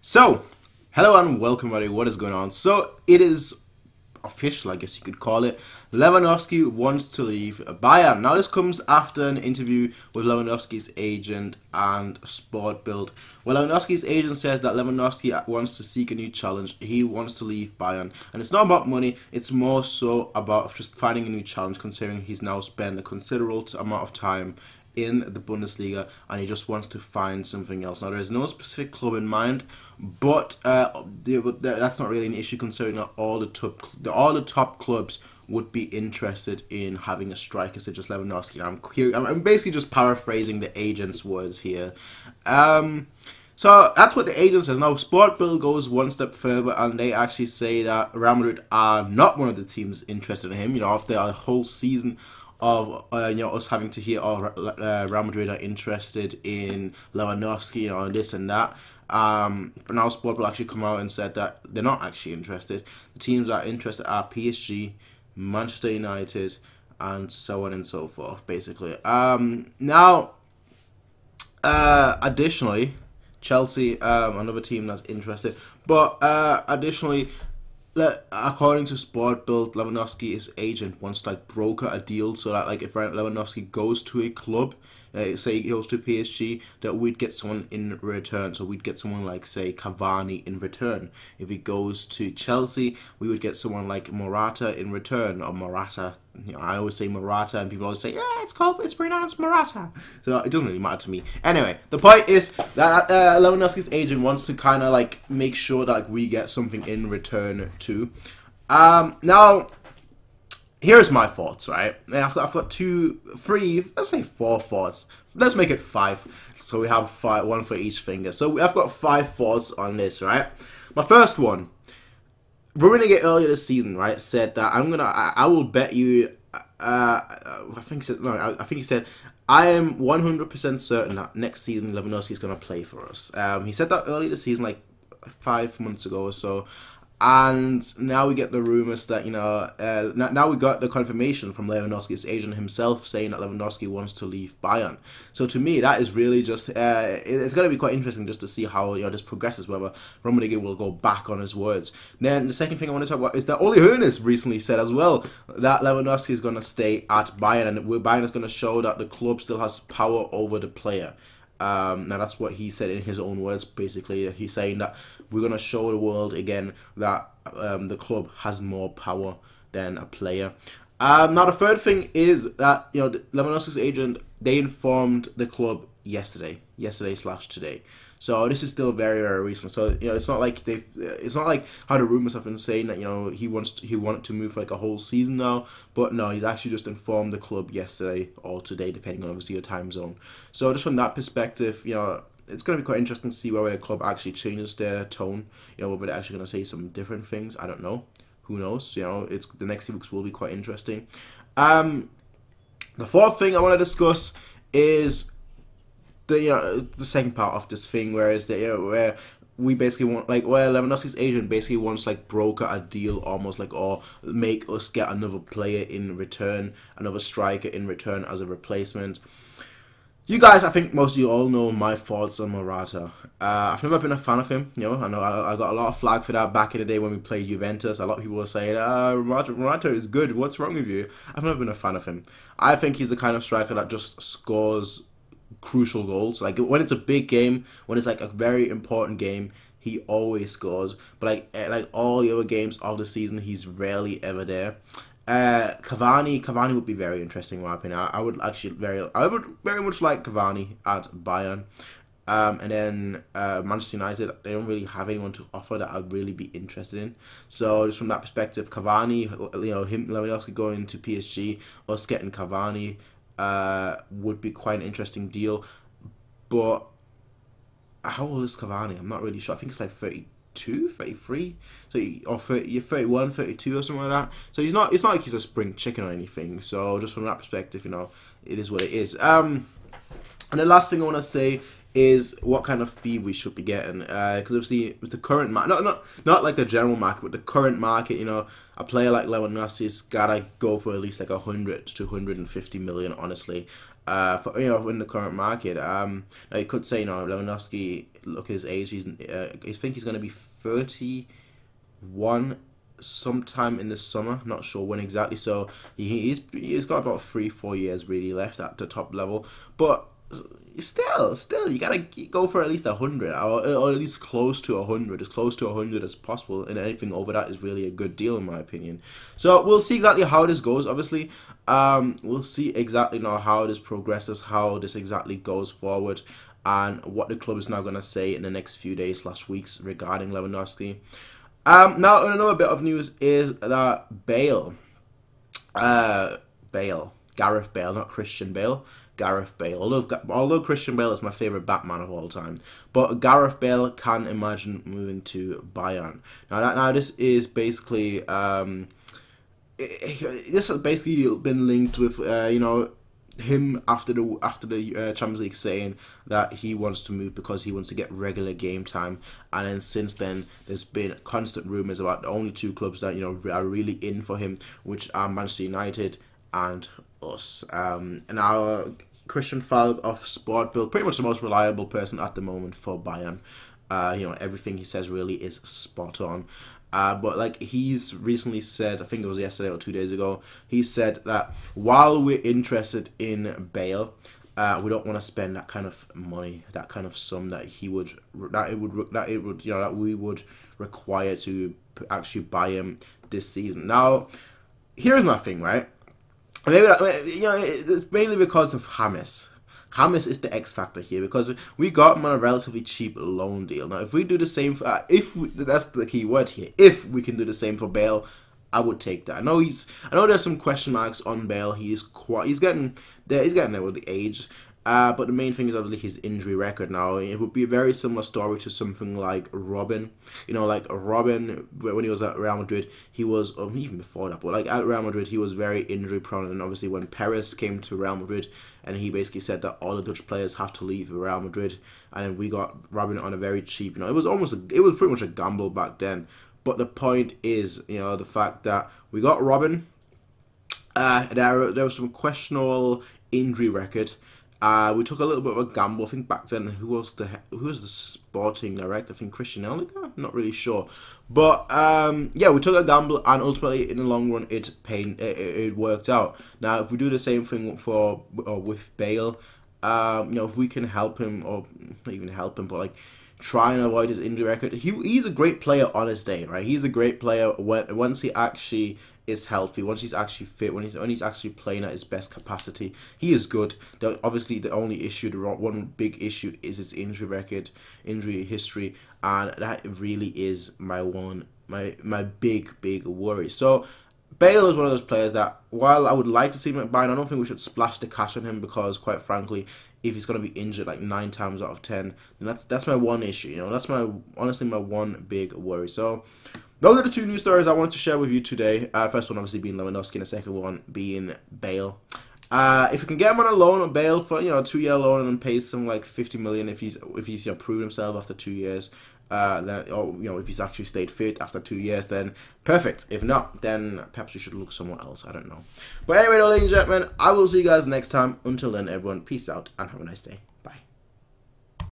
So, hello and welcome everybody, what is going on? So, it is official, I guess you could call it. Lewandowski wants to leave Bayern. Now, this comes after an interview with Lewandowski's agent and Sport Bild. Well, Lewandowski's agent says that Lewandowski wants to seek a new challenge. He wants to leave Bayern. And it's not about money, it's more so about just finding a new challenge, considering he's now spent a considerable amount of time in the Bundesliga and he just wants to find something else. Now, there is no specific club in mind, but that's not really an issue, considering that all the top clubs would be interested in having a striker such as Lewandowski. I'm basically just paraphrasing the agent's words here. So that's what the agent says. Now, Sport Bill goes one step further and they actually say that Real Madrid are not one of the teams interested in him. You know, after a whole season of us having to hear, Real Madrid are interested in Lewandowski, and this and that. But now Sport will actually come out and said that they're not actually interested. The teams that are interested are PSG, Manchester United, and so on and so forth, basically. Additionally, Chelsea, another team that's interested, but additionally, according to Sport Bild, Lewandowski's agent wants to broker a deal so that if Lewandowski goes to a club, say he goes to PSG, that we'd get someone in return. So we'd get someone like, say, Cavani in return. If he goes to Chelsea, we would get someone like Morata in return, or Morata. You know, I always say Morata, and people always say, yeah, it's pronounced Morata. So it doesn't really matter to me. Anyway, the point is that Lewandowski's agent wants to kind of make sure that we get something in return too. Now, here's my thoughts, right? I've got let's say 4 thoughts. Let's make it 5. So we have 5, 1 for each finger. So I've got 5 thoughts on this, right? My first one. Rummenigge earlier this season, right, said that I will bet you, I think he said, I am 100% certain that next season Lewandowski is going to play for us. He said that earlier this season, 5 months ago or so. And now we get the rumors that, now we got the confirmation from Lewandowski's agent himself saying that Lewandowski wants to leave Bayern. So to me, that is really just, it's going to be quite interesting just to see how, this progresses, whether Rummenigge will go back on his words. Then the second thing I want to talk about is that Ole Hoeneß recently said as well that Lewandowski is going to stay at Bayern, and Bayern is going to show that the club still has power over the player. Now that's what he said in his own words. Basically, he's saying that we're gonna show the world again that the club has more power than a player. Now the third thing is that Lewandowski's agent, they informed the club yesterday/today. So this is still very, very recent. So it's not like how the rumors have been saying that he wanted to move for a whole season now. But no, he's actually just informed the club yesterday or today, depending on obviously your time zone. So just from that perspective, it's going to be quite interesting to see whether the club actually changes their tone. Whether they're actually going to say some different things. I don't know. Who knows? It's the next few weeks will be quite interesting. The fourth thing I want to discuss is the second part of this thing, where we basically want Lewandowski's agent basically wants broker a deal almost or make us get another player in return, another striker in return as a replacement. You guys, I think most of you all know my thoughts on Morata. I've never been a fan of him. I know I got a lot of flag for that back in the day when we played Juventus. A lot of people were saying, Morata is good. What's wrong with you? I've never been a fan of him. I think he's the kind of striker that just scores crucial goals. When it's a big game, when it's a very important game, he always scores. But all the other games of the season, he's rarely ever there. Cavani would be very interesting in my opinion. I would very much like Cavani at Bayern. And then Manchester United, they don't really have anyone to offer that I'd really be interested in. So just from that perspective, Cavani, Lewandowski going to PSG, us getting Cavani, would be quite an interesting deal. But how old is Cavani? I'm not really sure. I think it's 32, 33, or 31, 32 or something like that. So it's not like he's a spring chicken or anything. So just from that perspective, it is what it is. And the last thing I want to say is what kind of fee we should be getting, because obviously with the current market, not like the general market, but the current market, you know, a player like Lewandowski's gotta go for at least like 100 to 150 million, honestly, for, you know, in the current market. Now you could say, you know, Lewandowski, look at his age, I think he's gonna be 31 sometime in the summer, not sure when exactly, so he's got about 3-4 years really left at the top level, but still, you gotta go for at least 100, or at least close to 100, as close to 100 as possible, and anything over that is really a good deal in my opinion. So we'll see exactly how this goes. Obviously, we'll see exactly now how this progresses, how this exactly goes forward, and what the club is now gonna say in the next few days / weeks regarding Lewandowski. Now another bit of news is that Gareth Bale, not Christian Bale. Gareth Bale. Although Christian Bale is my favorite Batman of all time, but Gareth Bale can imagine moving to Bayern. Now this is basically this has basically been linked with you know, him after the Champions League saying that he wants to move because he wants to get regular game time, and then since then there's been constant rumors about the only two clubs that, you know, are really in for him, which are Manchester United and us. And our Christian Falk of Sport Bill, pretty much the most reliable person at the moment for Bayern. You know, everything he says really is spot on. But like he's recently said, I think it was yesterday or 2 days ago, he said that while we're interested in Bale, we don't want to spend that kind of money, that kind of sum that we would require to actually buy him this season. Now, here's my thing, right? Maybe, you know, it's mainly because of James. James is the X factor here, because we got him on a relatively cheap loan deal. Now, if we do the same for, that's the key word here, if we can do the same for Bale, I would take that. I know there's some question marks on Bale. He's getting there with the age. But the main thing is obviously his injury record now. It would be a very similar story to something like Robin. You know, like Robin, when he was at Real Madrid, he was, even before that, but like at Real Madrid, he was very injury prone. And obviously when Perez came to Real Madrid, and he basically said that all the Dutch players have to leave Real Madrid, and then we got Robin on a very cheap, you know, it was pretty much a gamble back then. But the point is, you know, the fact that we got Robin, there was some questionable injury record. We took a little bit of a gamble. I think back then, who was the sporting director? I think Christian Elliger? I'm not really sure. But yeah, we took a gamble, and ultimately, in the long run, it worked out. Now, if we do the same thing with Bale, you know, if we can help him, or not even help him, but like try and avoid his injury record. He's a great player on his day, right? He's a great player once he actually is healthy, once he's actually fit, when he's actually playing at his best capacity. He is good. Obviously, the only issue, the one big issue, is his injury record, injury history, and that really is my big worry. So Bale is one of those players that, while I would like to see him at Bayern, I don't think we should splash the cash on him, because quite frankly, if he's going to be injured like 9 times out of 10, then that's my one issue. You know, that's honestly my one big worry. So those are the two news stories I wanted to share with you today. First one obviously being Lewandowski, and the second one being Bale. If we can get him on a loan on Bale for, you know, a 2-year loan, and pay some like 50 million if he's you know, proved himself after 2 years, then, or you know, if he's actually stayed fit after 2 years, then perfect. If not, then perhaps we should look somewhere else. I don't know. But anyway, ladies and gentlemen, I will see you guys next time. Until then, everyone, peace out and have a nice day.